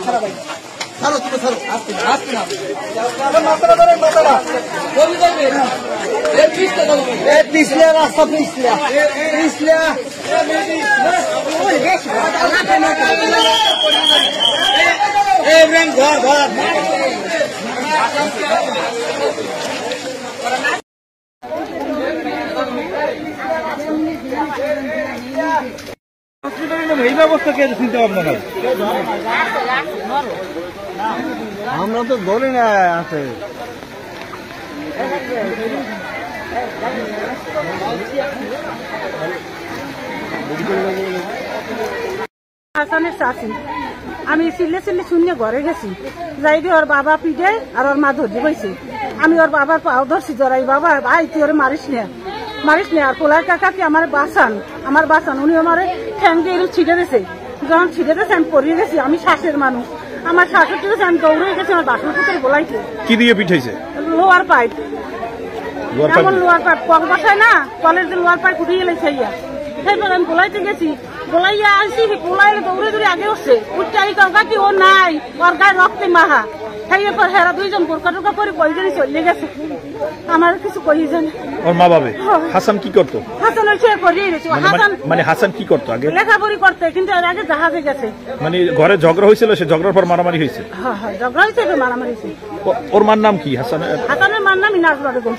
ছাড়ো তুমি ছাড়ো আসতে না মাত্রা ধরে মাত্রা বলি যাবে এ পিছলে রাস্তা পিছলে এ ব্রেন ঘর এই ব্যবস্থা কে চিন্তা ভাবনা করে আমরা তো ধরি না আছে হাসানের চাষি আমি চিল্লে শূন্য ঘরে গেছি যাই দিয়ে ওর বাবা পিঠে আর ওর মা ধরে বইছে আমি ওর বাবার পাও ধরছি জড়াই বাবা ভাই তুই ওরে মারিস না আর পোলার কাকা কি আমার বাসান উনি আমার ঠ্যাং দিয়ে ছিটে দিয়েছে যখন ছিটে দিয়েছে আমি পড়িয়ে গেছি আমি শ্বাসের মানুষ আমার শ্বাসের দিয়েছে আমি দৌড়ে গেছি আমার বাসন ভিতরে বলাইছে কি দিয়ে পিঠাইছে লোয়ার পাইপ এমন লোয়ার পাইপ কল বসায় না কলের যে লোয়ার পাইপ উঠিয়ে গেলে সেইয়া সেইবার আমি বলাইতে গেছি বলাইয়া আসি বলাইলে দৌড়ে দৌড়ে আগে উঠছে উঠতে কাকা কি ও নাই ওর গায়ে রক্তে মাহা খাইয়ে পর হেরা দুইজন বোরকা টোকা করে কয়জনই চলে গেছে আমার কিছু কই জানি ওর মা বাবা হাসান কি করতো হাসান ওই সে করিয়ে গেছে হাসান মানে হাসান কি করতো আগে লেখাপড়ি করতে কিন্তু এর আগে জাহাজে গেছে মানে ঘরে ঝগড়া হয়েছিল সে ঝগড়ার পর মারামারি হয়েছে হ্যাঁ ঝগড়া হয়েছে মারামারি হয়েছে ওর মার নাম কি হাসানের মার নাম ইনাজ বেগম।